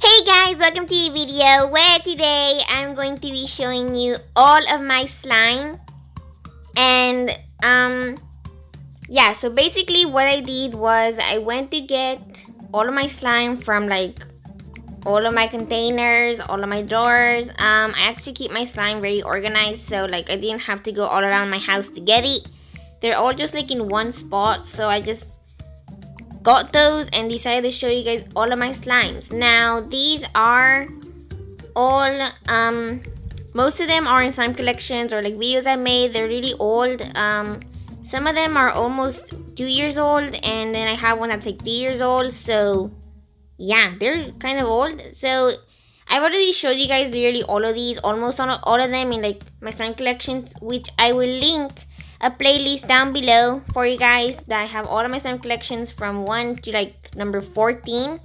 Hey guys, welcome to the video where today I'm going to be showing you all of my slime. And yeah, so basically what I did was I went to get all of my slime from like all of my containers, all of my drawers. I actually keep my slime very organized, so like I didn't have to go all around my house to get it. They're all just like in one spot, so I just got those and decided to show you guys all of my slimes. Now these are all most of them are in slime collections or like videos I made. They're really old. Some of them are almost 2 years old, and then I have one that's like 3 years old. So yeah, they're kind of old. So I've already showed you guys literally all of these, almost all of them in like my slime collections, which I will link a playlist down below for you guys that I have all of my slime collections from 1 to like number 14.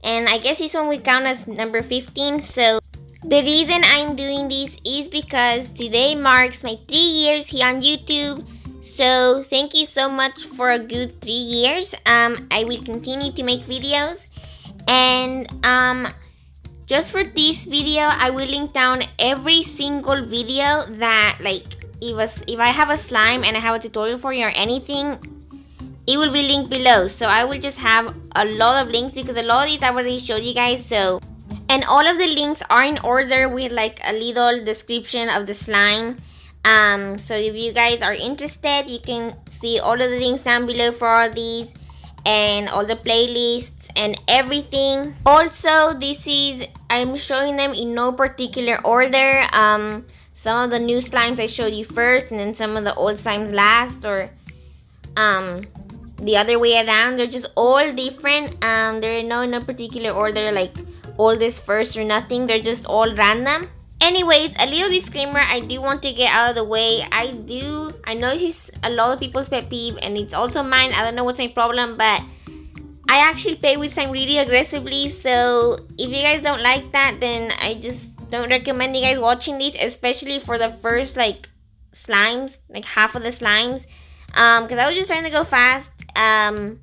And I guess this one we count as number 15. So the reason I'm doing this is because today marks my 3 years here on YouTube. So thank you so much for a good 3 years. I will continue to make videos. And just for this video, I will link down every single video that like if I have a slime and I have a tutorial for you or anything, it will be linked below. So I will just have a lot of links because a lot of these I already showed you guys. So, and all of the links are in order with like a little description of the slime. So if you guys are interested, you can see all of the links down below for all these and all the playlists and everything. Also, I'm showing them in no particular order. Some of the new slimes I showed you first, and then some of the old slimes last, or the other way around. They're just all different. They're no particular order, like oldest first or nothing. They're just all random. Anyways, a little disclaimer I do want to get out of the way. I know this is a lot of people's pet peeve, and it's also mine. I don't know what's my problem, but I actually play with slime really aggressively. So if you guys don't like that, then I just don't recommend you guys watching these, especially for the first like slimes, like half of the slimes, because I was just trying to go fast. And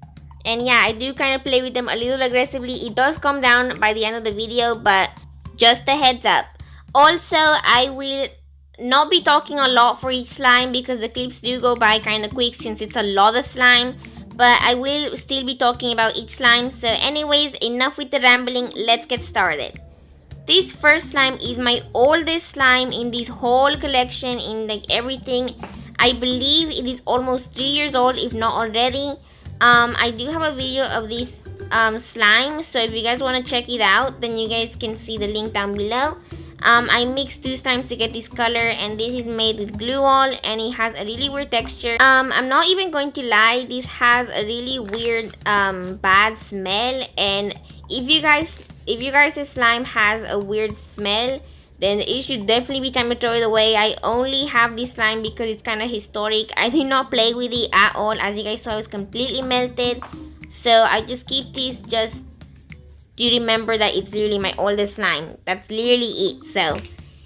yeah, I do kind of play with them a little aggressively. It does calm down by the end of the video, but just a heads up. Also, I will not be talking a lot for each slime because the clips do go by kind of quick since it's a lot of slime, but I will still be talking about each slime. So anyways, enough with the rambling, let's get started. This first slime is my oldest slime in this whole collection, in like everything. I believe it is almost 3 years old, if not already. I do have a video of this slime, so if you guys want to check it out, then you guys can see the link down below. I mixed 2 slimes to get this color, and this is made with glue all, and it has a really weird texture. I'm not even going to lie, this has a really weird bad smell, and if you guys' slime has a weird smell, then it should definitely be time to throw it away. I only have this slime because it's kind of historic. I did not play with it at all. As you guys saw, it was completely melted. So I just keep this just to remember that it's literally my oldest slime. That's literally it. So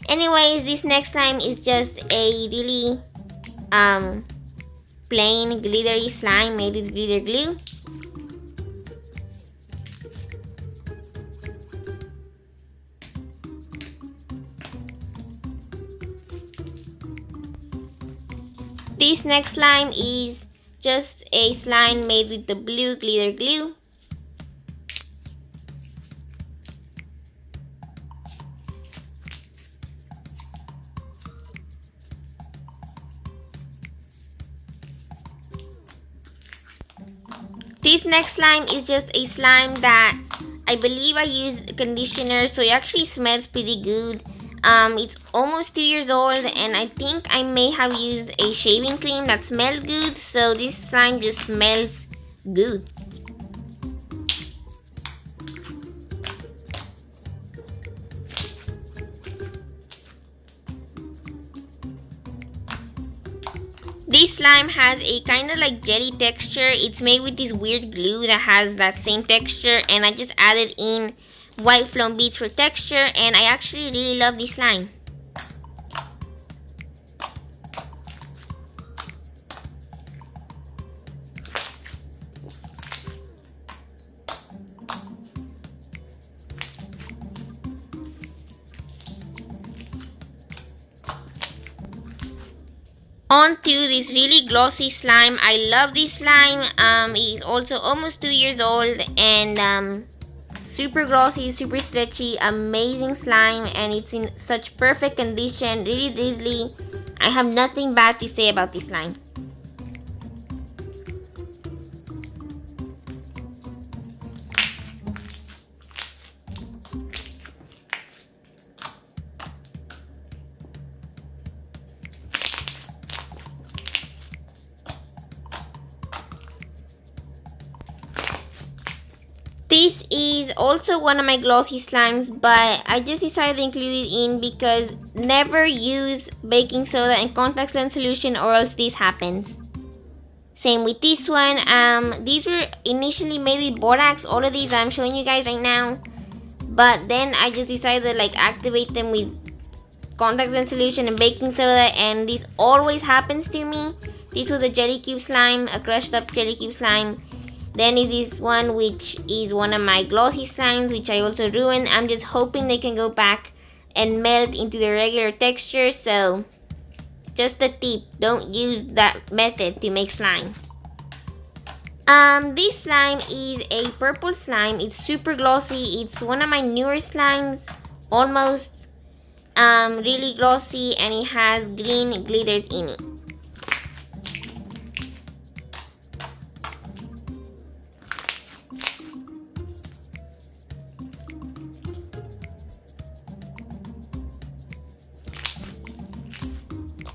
anyways, this next slime is just a really plain glittery slime made with glitter glue. This next slime is just a slime made with the blue glitter glue. This next slime is just a slime that I believe I used conditioner, so it actually smells pretty good. It's almost 2 years old, and I think I may have used a shaving cream that smells good, so this slime just smells good. This slime has a kind of like jelly texture. It's made with this weird glue that has that same texture, and I just added in white floam beads for texture, and I actually really love this slime. On to this really glossy slime. I love this slime. It's also almost 2 years old and super glossy, super stretchy, amazing slime, and it's in such perfect condition, really drizzly. I have nothing bad to say about this slime. This is also one of my glossy slimes, but I just decided to include it in because never use baking soda and contact lens solution or else this happens. Same with this one. These were initially made with borax. All of these I'm showing you guys right now, but then I just decided to like activate them with contact lens solution and baking soda, and this always happens to me. This was a jelly cube slime, a crushed up jelly cube slime. Then is this one, which is one of my glossy slimes, which I also ruined. I'm just hoping they can go back and melt into the regular texture. So just a tip, don't use that method to make slime. This slime is a purple slime. It's super glossy. It's one of my newer slimes, almost really glossy, and it has green glitters in it.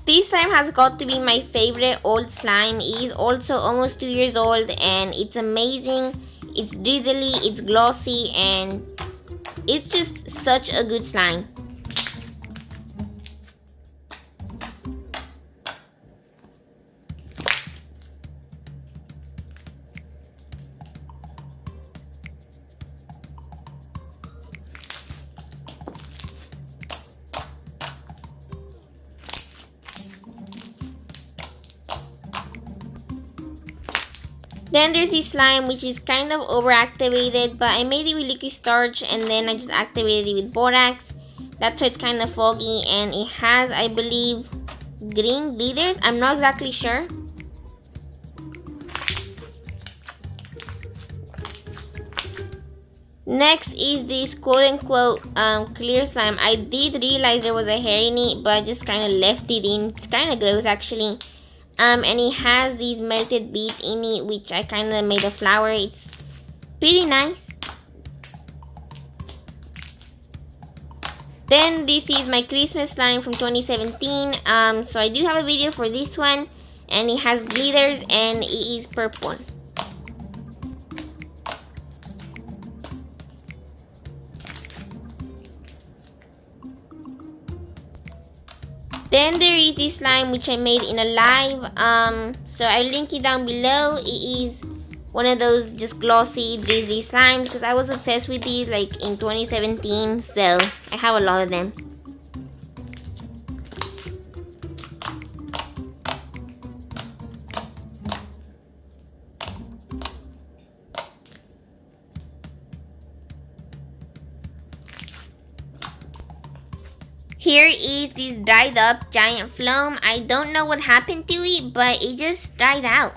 This slime has got to be my favorite old slime. It is also almost 2 years old and it's amazing. It's drizzly, it's glossy, and it's just such a good slime. Then there's this slime which is kind of overactivated, but I made it with liquid starch and then I just activated it with borax. That's why it's kind of foggy, and it has, I believe, green glitters. I'm not exactly sure. Next is this quote-unquote clear slime. I did realize there was a hair in it, but I just kind of left it in. It's kind of gross actually. And it has these melted beads in it, which I kind of made a flower. It's pretty nice. Then this is my Christmas slime from 2017. So I do have a video for this one, and it has glitters and it is purple. Then there is this slime which I made in a live. So I'll link it down below. It is one of those just glossy, drizzly slimes because I was obsessed with these like in 2017. So I have a lot of them. Here is this dried up giant floam. I don't know what happened to it, but it just dried out.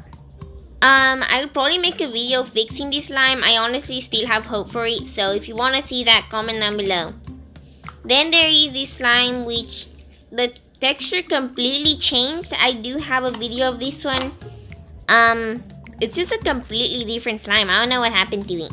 I'll probably make a video fixing this slime. I honestly still have hope for it, so if you want to see that, comment down below. Then there is this slime which the texture completely changed. I do have a video of this one. It's just a completely different slime. I don't know what happened to it.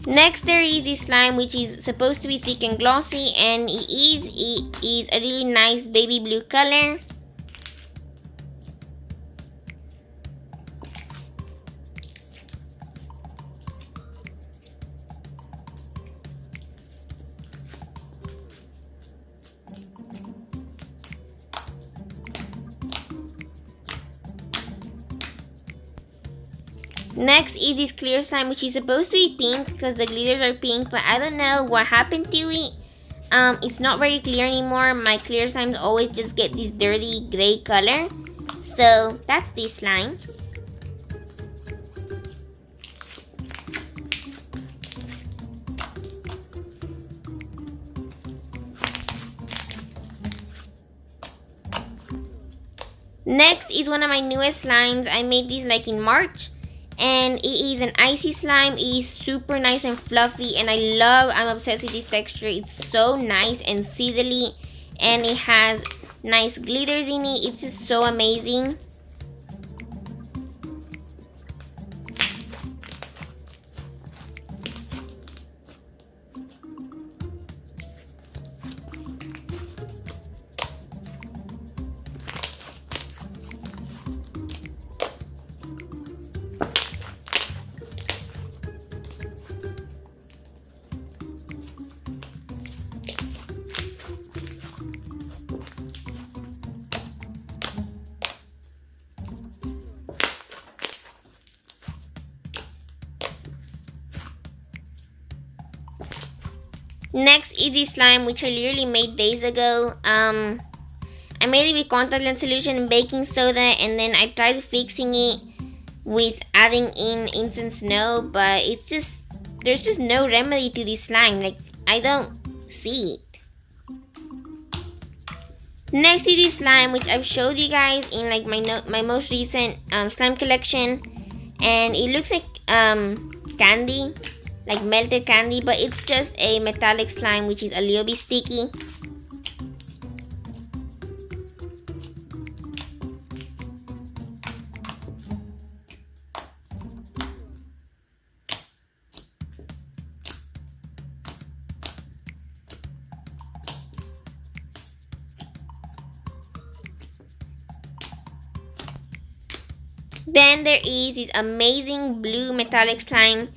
Next there is this slime which is supposed to be thick and glossy, and it is a really nice baby blue color. Next is this clear slime which is supposed to be pink because the glitters are pink, but I don't know what happened to it. It's not very clear anymore. My clear slimes always just get this dirty gray color. So that's this slime. Next is one of my newest slimes. I made this like in March, and it is an icy slime. It is super nice and fluffy, and I'm obsessed with this texture. It's so nice and sizzly, and it has nice glitters in it. It's just so amazing. Next is this slime, which I literally made days ago. I made it with contact lens solution and baking soda, and then I tried fixing it with adding in instant snow, but there's just no remedy to this slime. Like, I don't see it. Next is this slime, which I've showed you guys in like my most recent slime collection, and it looks like candy, like melted candy, but it's just a metallic slime which is a little bit sticky. Then there is this amazing blue metallic slime,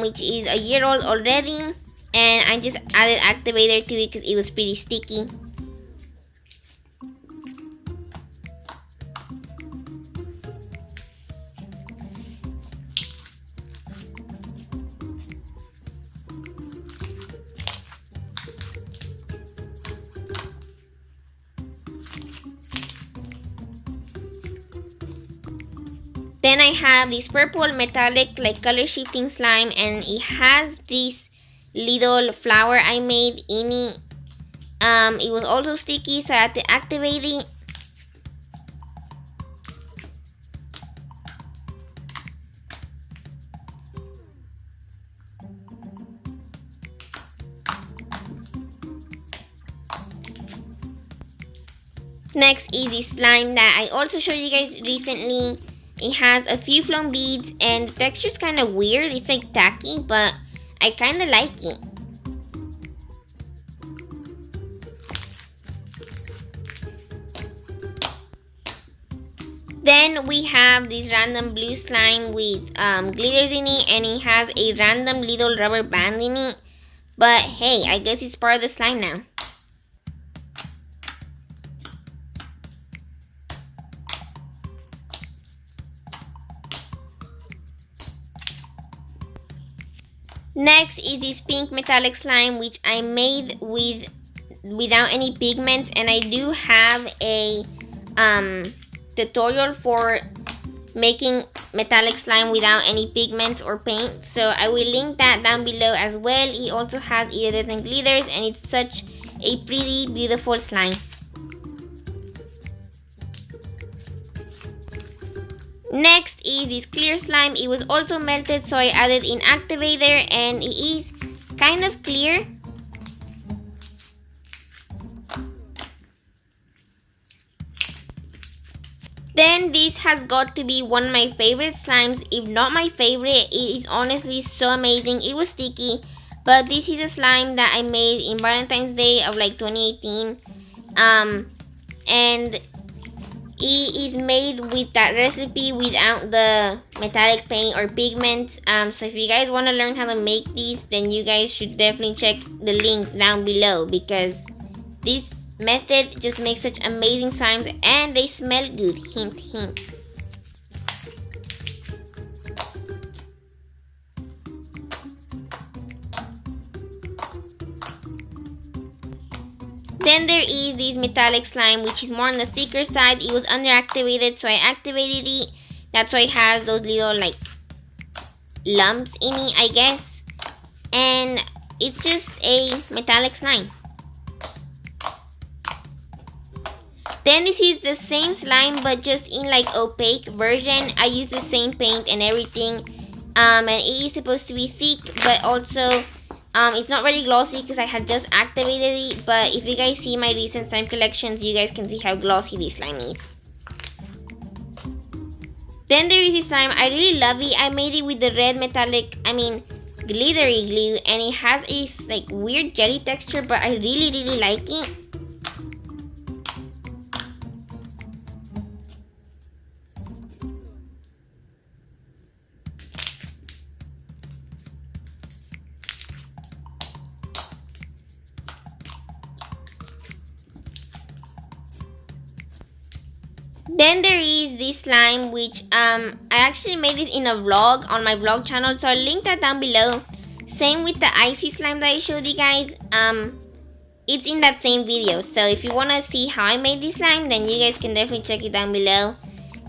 which is a year old already, and I just added activator to it because it was pretty sticky. Then I have this purple metallic like color shifting slime, and it has this little flower I made in it. It was also sticky, so I had to activate it. Next is this slime that I also showed you guys recently. It has a few floam beads, and the texture is kind of weird. It's like tacky, but I kind of like it. Then we have this random blue slime with glitters in it, and it has a random little rubber band in it. But hey, I guess it's part of the slime now. Next is this pink metallic slime, which I made without any pigments, and I do have a tutorial for making metallic slime without any pigments or paint, so I will link that down below as well. It also has iridescent glitters, and it's such a pretty beautiful slime. Next is this clear slime. It was also melted, so I added in activator, and it is kind of clear. Then this has got to be one of my favorite slimes, if not my favorite. It is honestly so amazing. It was sticky, but this is a slime that I made in Valentine's Day of like 2018, and it is made with that recipe without the metallic paint or pigments. So if you guys want to learn how to make these, then you guys should definitely check the link down below, because this method just makes such amazing slimes, and they smell good. Hint, hint. Then there is this metallic slime, which is more on the thicker side. It was underactivated, so I activated it. That's why it has those little like lumps in it, I guess. And it's just a metallic slime. Then this is the same slime but just in like opaque version. I use the same paint and everything. And it is supposed to be thick, but also it's not very glossy because I had just activated it. But if you guys see my recent slime collections, you guys can see how glossy this slime is. Then there is this slime. I really love it. I made it with the red metallic, glittery glue, and it has a like weird jelly texture, but I really like it. Then there is this slime, which I actually made it in a vlog on my vlog channel, so I'll link that down below. Same with the icy slime that I showed you guys. It's in that same video, so if you want to see how I made this slime, then you guys can definitely check it down below.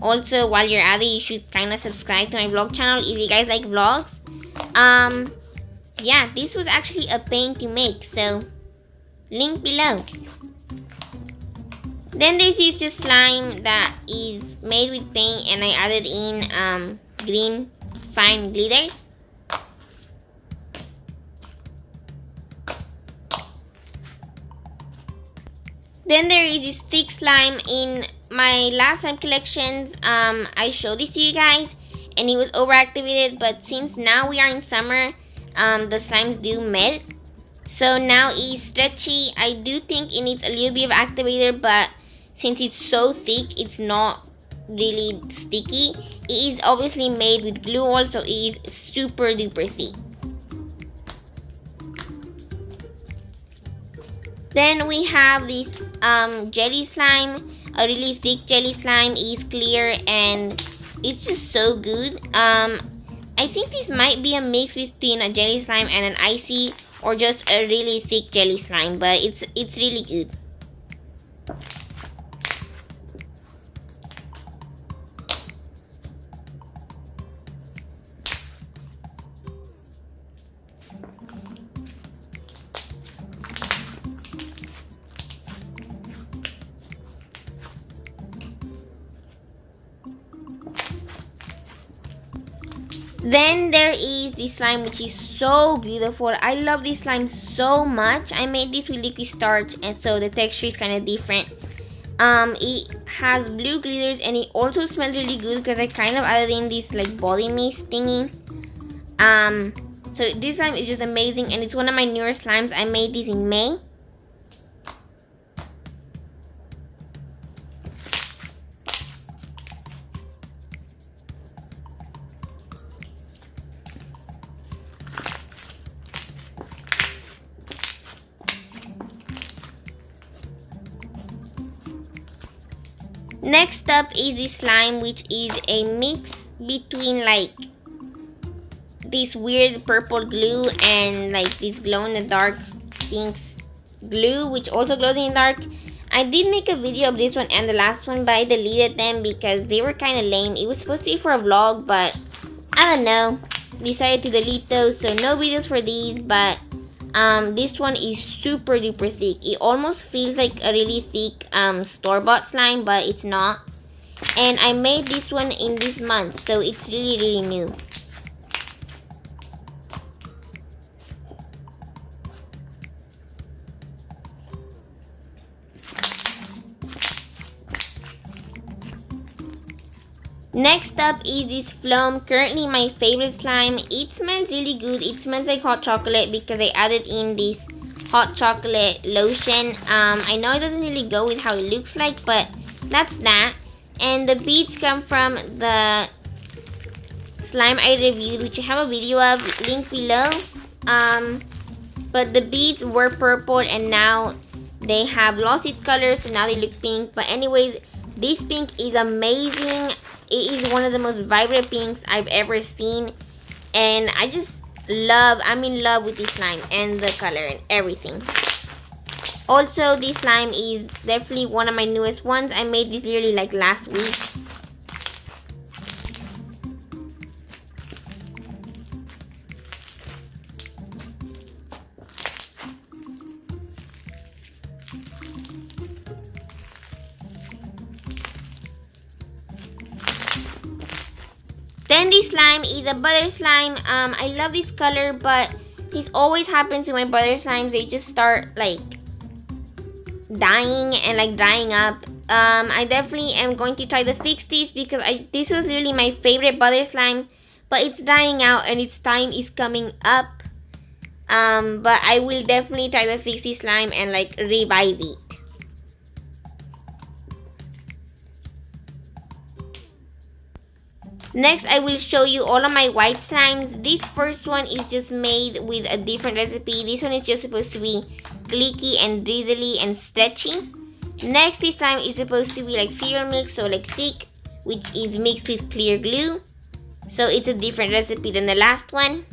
Also, while you're at it, you should kind of subscribe to my vlog channel if you guys like vlogs. Yeah, this was actually a pain to make, so link below. Then there's this just slime that is made with paint, and I added in green fine glitters. Then there is this thick slime in my last slime collections. I showed this to you guys and it was overactivated, but since now we are in summer, the slimes do melt. So now it's stretchy. I do think it needs a little bit of activator, but since it's so thick, it's not really sticky. It is obviously made with glue also. It is super duper thick. Then we have this jelly slime, a really thick jelly slime. It is clear and it's just so good. I think this might be a mix between a jelly slime and an icee, or just a really thick jelly slime, but it's really good. Then there is this slime, which is so beautiful. I love this slime so much. I made this with liquid starch, and so the texture is kind of different. It has blue glitters, and it also smells really good because I kind of added in this like body mist thingy. So this slime is just amazing, and it's one of my newer slimes. I made this in May. Next up is this slime, which is a mix between like this weird purple glue and like this glow in the dark pink glue, which also glows in the dark. I did make a video of this one and the last one, but I deleted them because they were kind of lame. It was supposed to be for a vlog, but I don't know, decided to delete those, so no videos for these. But this one is super duper thick. It almost feels like a really thick store-bought slime, but it's not. And I made this one in this month, so it's really new. Next up is this floam, currently my favorite slime. It smells really good. It smells like hot chocolate because I added in this hot chocolate lotion. I know it doesn't really go with how it looks like, but that's that. And the beads come from the slime I reviewed, which I have a video of, link below. But the beads were purple and now they have lost its color, so now they look pink. But anyways, this pink is amazing. It is one of the most vibrant pinks I've ever seen, and I just I'm in love with this slime and the color and everything. Also, this slime is definitely one of my newest ones. I made this literally like last week. Then this slime is a butter slime. I love this color, but this always happens to my butter slimes. They just start like dying and like drying up. I definitely am going to try to fix this because this was really my favorite butter slime, but it's dying out and its time is coming up. But I will definitely try to fix this slime and like revive it. Next, I will show you all of my white slimes. This first one is just made with a different recipe. This one is just supposed to be clicky and drizzly and stretchy. Next, this slime is supposed to be like cereal milk, so like thick, which is mixed with clear glue. So it's a different recipe than the last one.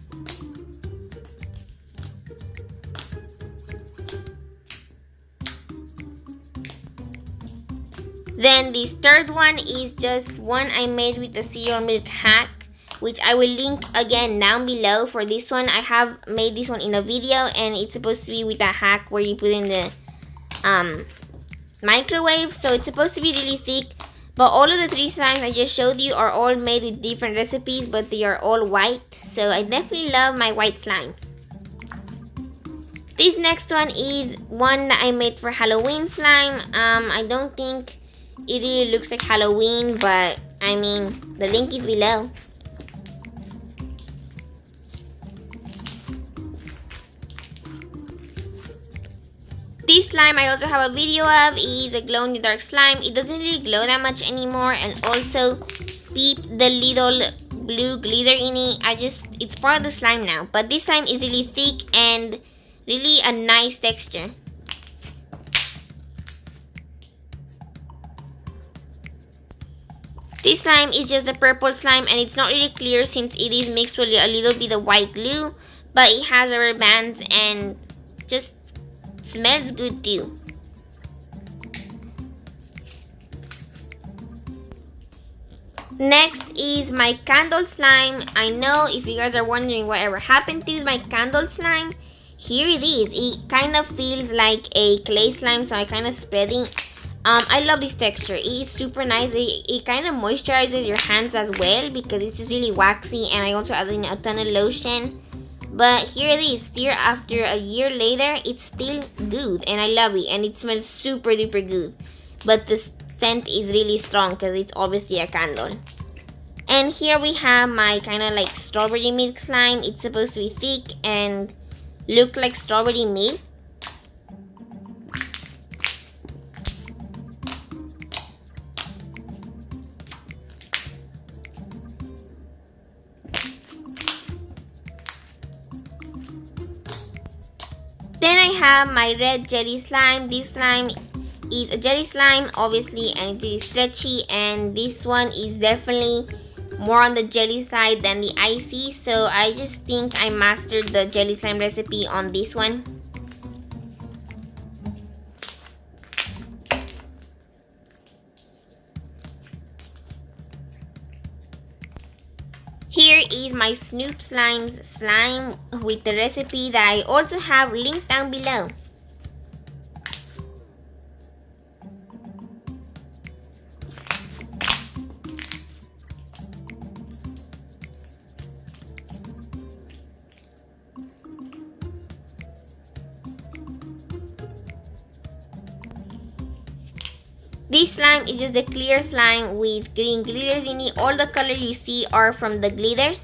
Then this third one is just one I made with the cereal milk hack, which I will link again down below. For this one, I have made this one in a video, and it's supposed to be with a hack where you put in the microwave. So it's supposed to be really thick, but all of the three slimes I just showed you are all made with different recipes, but they are all white. So I definitely love my white slimes. This next one is one that I made for Halloween slime. I don't think it really looks like Halloween, but I mean, the link is below. This slime I also have a video of. It is a glow in the dark slime. It doesn't really glow that much anymore, and also peep the little blue glitter in it. It's part of the slime now, but this slime is really thick and really a nice texture. This slime is just a purple slime, and it's not really clear since it is mixed with a little bit of white glue, but it has rubber bands and just smells good too. Next is my candle slime. I know if you guys are wondering whatever happened to my candle slime, here it is. It kind of feels like a clay slime, so I kind of spread it. I love this texture. It is super nice. It kind of moisturizes your hands as well because it's just really waxy, and I also added in a ton of lotion. But here it is, still after a year later, it's still good, and I love it, and it smells super duper good. But the scent is really strong because it's obviously a candle. And here we have my kind of like strawberry milk slime. It's supposed to be thick and look like strawberry milk. Then I have my red jelly slime. This slime is a jelly slime, obviously, and it is stretchy, and this one is definitely more on the jelly side than the icee, so I just think I mastered the jelly slime recipe on this one. Here is my Snoops slime with the recipe that I also have linked down below. This slime is just a clear slime with green glitters in it. All the colors you see are from the glitters.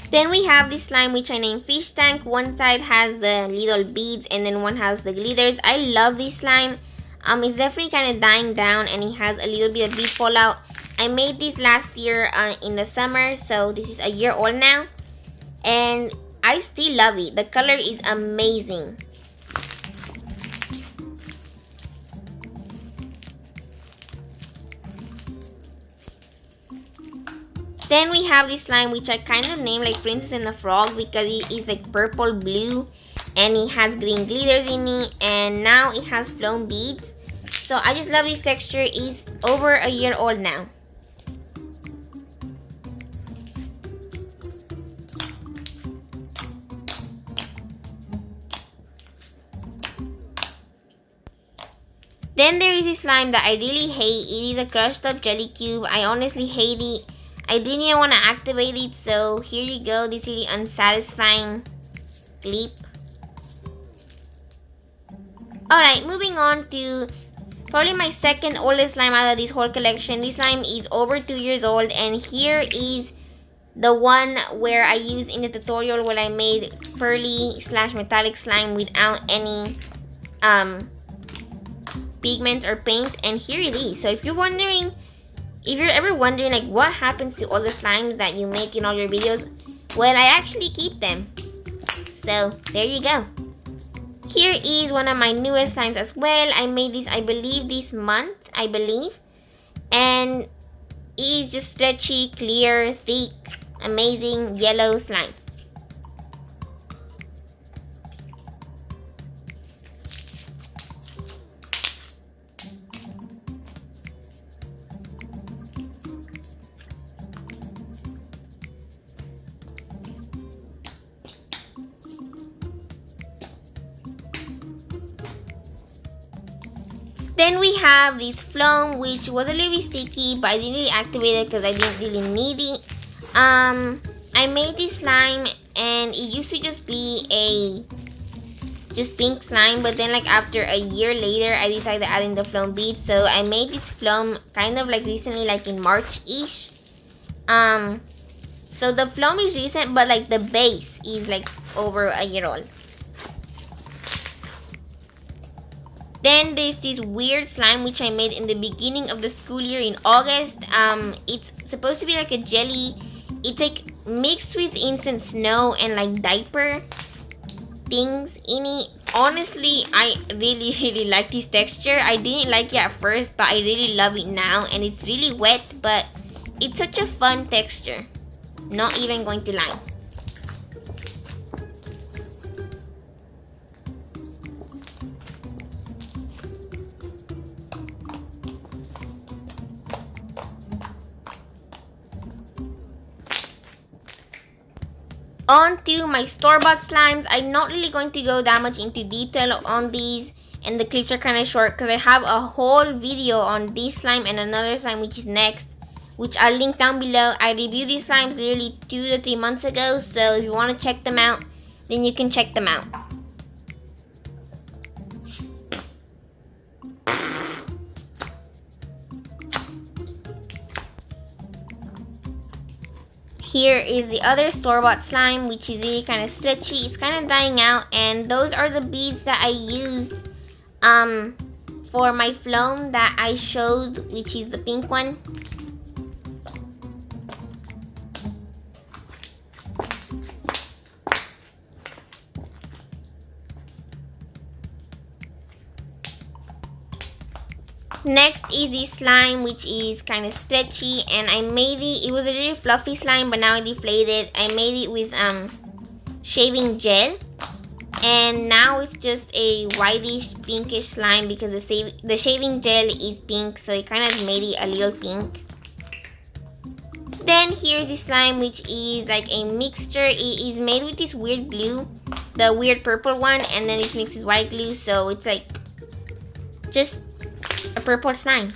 Then we have this slime which I named Fish Tank. One side has the little beads and then one has the glitters. I love this slime. It's definitely kind of dying down and it has a little bit of leaf fallout. I made this last year in the summer, so this is a year old now. And I still love it. The color is amazing. Then we have this slime which I kind of named like Princess and the Frog because it is like purple blue and it has green glitters in it, and now it has floam beads. So I just love this texture. It's over a year old now. Then there is this slime that I really hate. It is a crushed up jelly cube. I honestly hate it. I didn't even want to activate it, so here you go, this really unsatisfying clip. Alright, moving on to probably my second oldest slime out of this whole collection. This slime is over 2 years old, and here is the one where I used in the tutorial where I made pearly / metallic slime without any pigments or paint, and here it is. So if you're ever wondering like what happens to all the slimes that you make in all your videos, well, I actually keep them. So there you go. Here is one of my newest slimes as well. I made this, I believe, this month, and it is just stretchy, clear, thick, amazing yellow slime. Then we have this floam, which was a little bit sticky, but I didn't really activate it because I didn't really need it. I made this slime, and it used to just be just pink slime, but then like after a year later, I decided to add in the floam beads. So I made this floam kind of like recently, like in March-ish. So the floam is recent, but like the base is like over a year old. Then there's this weird slime which I made in the beginning of the school year in August. It's supposed to be like a jelly. It's like mixed with instant snow and like diaper things in it. Honestly, I really like this texture. I didn't like it at first, but I really love it now. And it's really wet, but it's such a fun texture. Not even going to lie. On to my store-bought slimes. I'm not really going to go that much into detail on these, and the clips are kind of short because I have a whole video on this slime and another slime which is next, which I'll link down below. I reviewed these slimes literally 2 to 3 months ago, so if you want to check them out, then you can check them out. Here is the other store-bought slime, which is really kind of stretchy. It's kind of dying out, and those are the beads that I used for my floam that I showed, which is the pink one. Next is this slime, which is kind of stretchy, and I made it was a really fluffy slime, but now I deflated. I made it with shaving gel, and now it's just a whitish pinkish slime because the shaving gel is pink, so it kind of made it a little pink. Then here's this slime, which is like a mixture. It is made with this weird glue, the weird purple one, and then it's mixed with white glue, so it's like just a purple slime.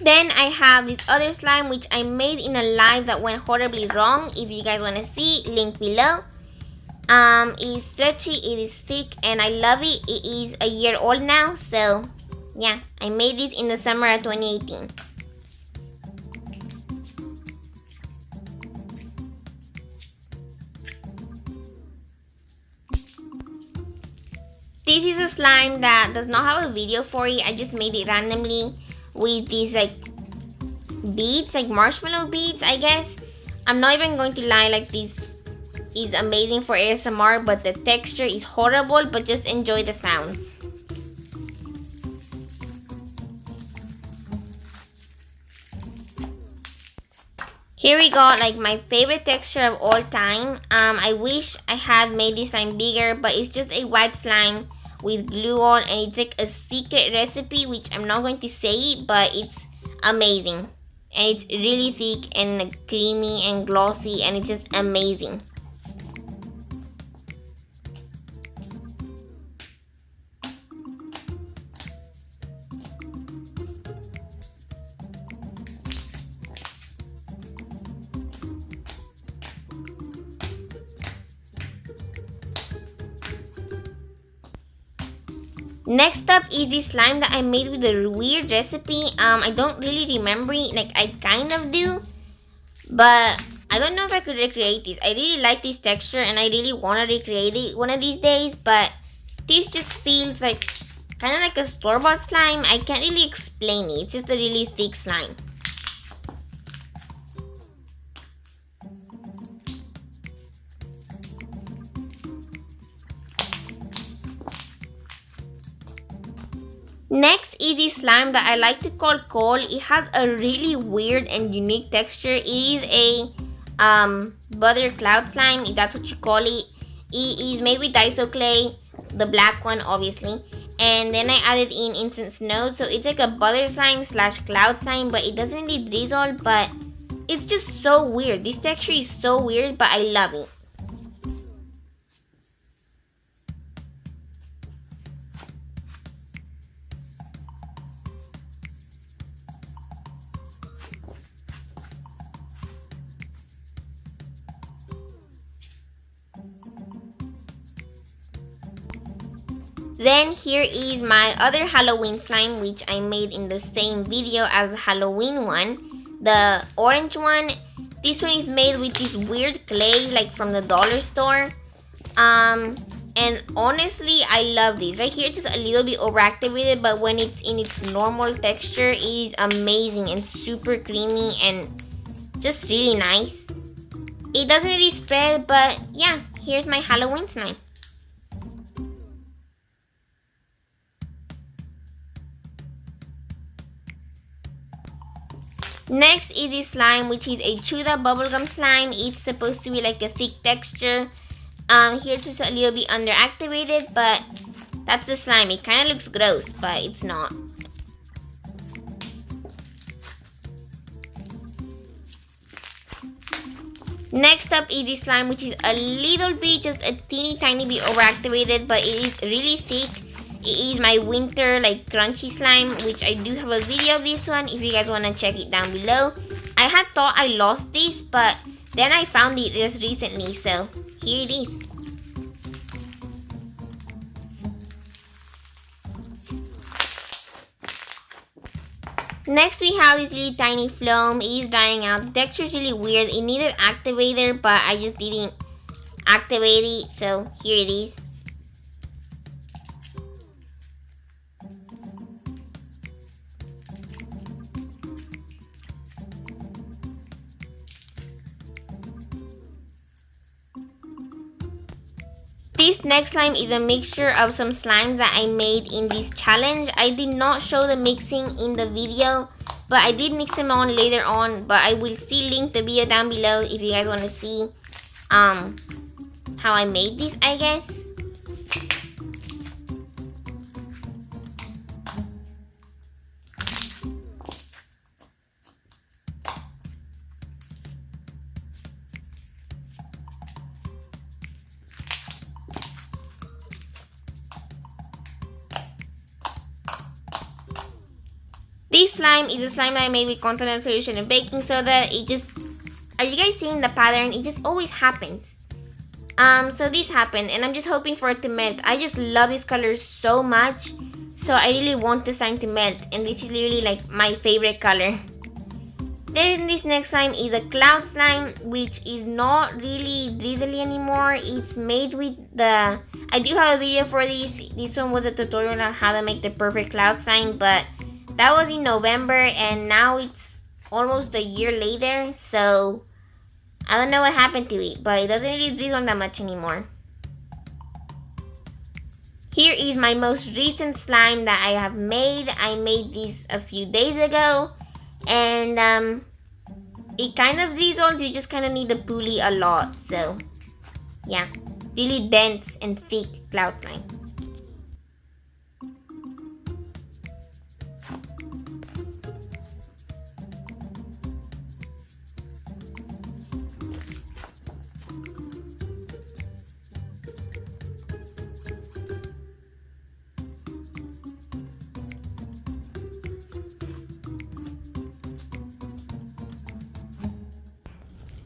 Then I have this other slime which I made in a live that went horribly wrong. If you guys want to see, link below. It is stretchy, it is thick, and I love it. It is a year old now, so yeah, I made this in the summer of 2018. This is a slime that does not have a video for it. I just made it randomly with these like beads, like marshmallow beads, I guess. I'm not even going to lie, like this is amazing for ASMR, but the texture is horrible, but just enjoy the sounds. Here we got like my favorite texture of all time. I wish I had made this slime bigger, but it's just a white slime with glue on, and it's like a secret recipe which I'm not going to say it, but it's amazing and it's really thick and creamy and glossy, and it's just amazing. Next up is this slime that I made with a weird recipe. I don't really remember it. Like, I kind of do, but I don't know if I could recreate this. I really like this texture and I really want to recreate it one of these days, but this just feels like kind of like a store-bought slime. I can't really explain it. It's just a really thick slime. Next is this slime that I like to call coal. It has a really weird and unique texture. It is a butter cloud slime, if that's what you call it. It is made with daiso clay, the black one obviously, and then I added in instant snow. So it's like a butter slime slash cloud slime, but it doesn't really drizzle, but it's just so weird. This texture is so weird, but I love it. Then here is my other Halloween slime, which I made in the same video as the Halloween one. The orange one. This one is made with this weird clay, like from the dollar store. And honestly, I love this. Right here, it's just a little bit overactivated, but when it's in its normal texture, it is amazing and super creamy and just really nice. It doesn't really spread, but yeah, here's my Halloween slime. Next is this slime, which is a chewed-up bubblegum slime. It's supposed to be like a thick texture. Here it's just a little bit underactivated, but that's the slime. It kind of looks gross, but it's not. Next up is this slime, which is a little bit, just a teeny tiny bit overactivated, but it is really thick. It is my winter like crunchy slime, which I do have a video of this one if you guys want to check it down below. I had thought I lost this, but then I found it just recently, so here it is. Next we have this really tiny floam. It is drying out. The texture is really weird. It needed activator, but I just didn't activate it, so here it is. This next slime is a mixture of some slimes that I made in this challenge. I did not show the mixing in the video, but I did mix them on later on. But I will still link the video down below if you guys want to see how I made this, I guess. This slime is a slime that I made with continental solution and baking soda. It just, are you guys seeing the pattern? It just always happens. So this happened and I'm just hoping for it to melt. I just love this color so much. So I really want the slime to melt, and this is literally like my favorite color. Then this next slime is a cloud slime, which is not really drizzly anymore. It's made with the, I do have a video for this. This one was a tutorial on how to make the perfect cloud slime, but that was in November and now it's almost a year later, so I don't know what happened to it, but it doesn't really drizzle that much anymore. Here is my most recent slime that I have made. I made this a few days ago, and it kind of drizzles. You just kind of need to pulley a lot, so yeah, really dense and thick cloud slime.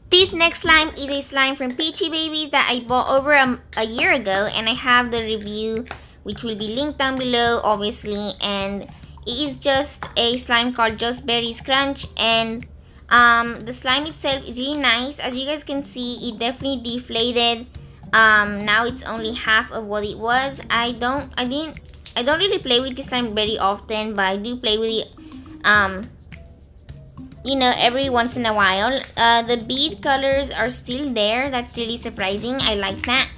This next slime is a slime from Peachy Babies that I bought over a year ago, and I have the review which will be linked down below obviously, and it is just a slime called Just Berries Crunch, and the slime itself is really nice. As you guys can see, it definitely deflated. Now it's only half of what it was. I don't really play with this slime very often, but I do play with it you know, every once in a while. The bead colors are still there. That's really surprising. I like that.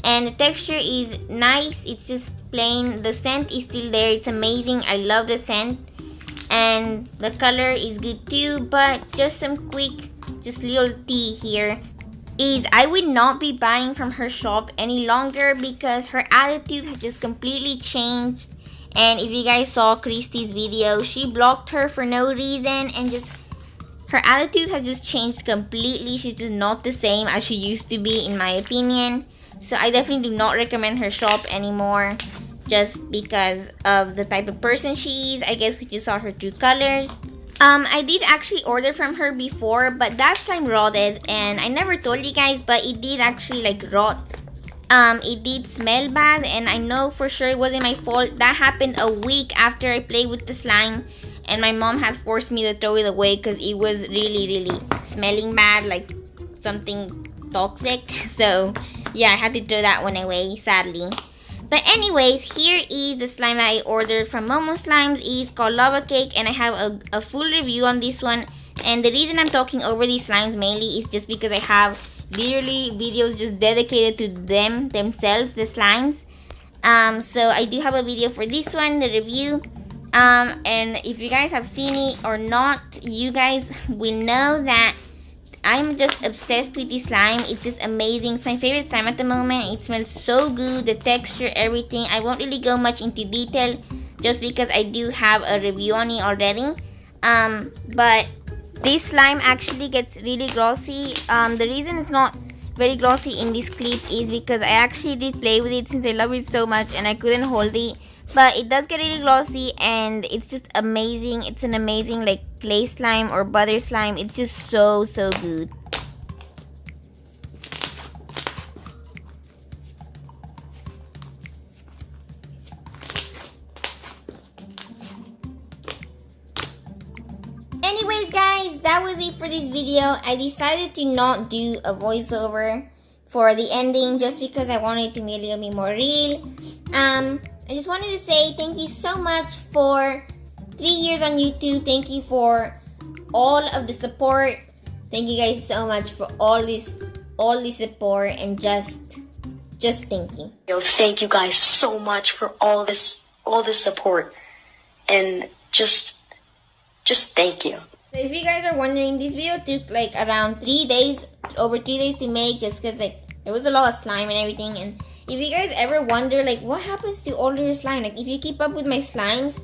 And the texture is nice. It's just plain. The scent is still there. It's amazing. I love the scent. And the color is good too. But just some quick, just little tea here is I would not be buying from her shop any longer because her attitude has just completely changed. And if you guys saw Christy's video, she blocked her for no reason, and just her attitude has just changed completely. She's just not the same as she used to be, in my opinion. So I definitely do not recommend her shop anymore, just because of the type of person she is. I guess we just saw her true colors. I did actually order from her before, but that slime rotted, and I never told you guys, but it did actually like rot. It did smell bad, and I know for sure it wasn't my fault. That happened a week after I played with the slime, and my mom had forced me to throw it away because it was really smelling bad, like something toxic. So yeah, I had to throw that one away, sadly. But anyways, here is the slime that I ordered from Momo Slimes. It's called Lava Cake, and I have a full review on this one. And the reason I'm talking over these slimes mainly is just because I have literally videos just dedicated to themselves, the slimes. So I do have a video for this one, the review. And if you guys have seen it or not, you guys will know that I'm just obsessed with this slime. It's just amazing. It's my favorite slime at the moment. It smells so good, the texture, everything. I won't really go much into detail just because I do have a review on it already. But this slime actually gets really glossy. The reason it's not very glossy in this clip is because I actually did play with it since I love it so much and I couldn't hold it. But it does get really glossy, and it's just amazing. It's an amazing like clay slime or butter slime. It's just so good. Anyways guys, that was it for this video. I decided to not do a voiceover for the ending just because I wanted it to be a little bit more real. I just wanted to say thank you so much for 3 years on YouTube. Thank you for all of the support. Thank you guys so much for all this support, and just thank you. Yo, thank you guys so much for all this support, and just thank you. So if you guys are wondering, this video took like around 3 days, over 3 days to make, just because like there was a lot of slime and everything. And if you guys ever wonder like what happens to all your slime, like if you keep up with my slimes,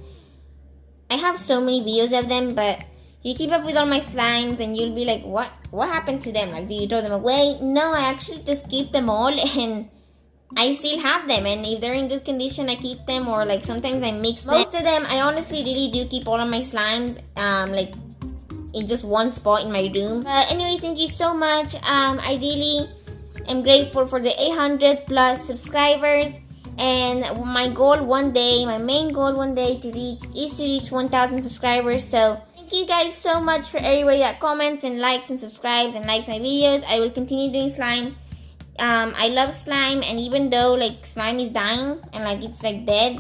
I have so many videos of them, but you keep up with all my slimes and you'll be like, what happened to them? Like, do you throw them away? No, I actually just keep them all, and I still have them, and if they're in good condition I keep them, or like sometimes I mix them. Most of them I honestly really do keep all of my slimes like in just one spot in my room. Anyways, thank you so much. I really am grateful for the 800 plus subscribers, and my goal one day, my main goal one day is to reach 1,000 subscribers. So thank you guys so much for everybody that comments and likes and subscribes and likes my videos. I will continue doing slime. I love slime, and even though like slime is dying and like it's like dead,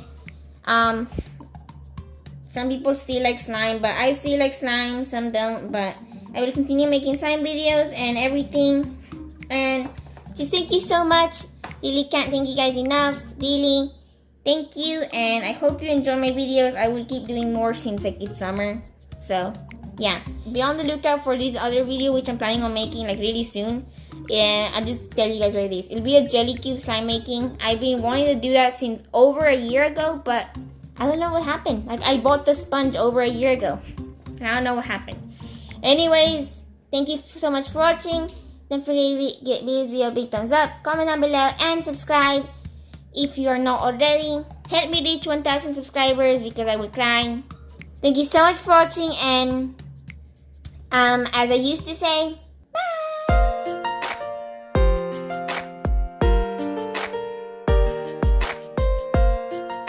some people still like slime, but I still like slime, some don't. But I will continue making slime videos and everything. And just thank you so much. Really can't thank you guys enough. Really, thank you, and I hope you enjoy my videos. I will keep doing more since like it's summer. So yeah, be on the lookout for this other video which I'm planning on making like really soon. Yeah, I'll just tell you guys what it is. It'll be a jelly cube slime making. I've been wanting to do that since over a year ago, but I don't know what happened. Like, I bought the sponge over a year ago, and I don't know what happened. Anyways, thank you so much for watching. Don't forget to give this video a big thumbs up, comment down below, and subscribe if you are not already. Help me reach 1,000 subscribers because I will cry. Thank you so much for watching, and as I used to say,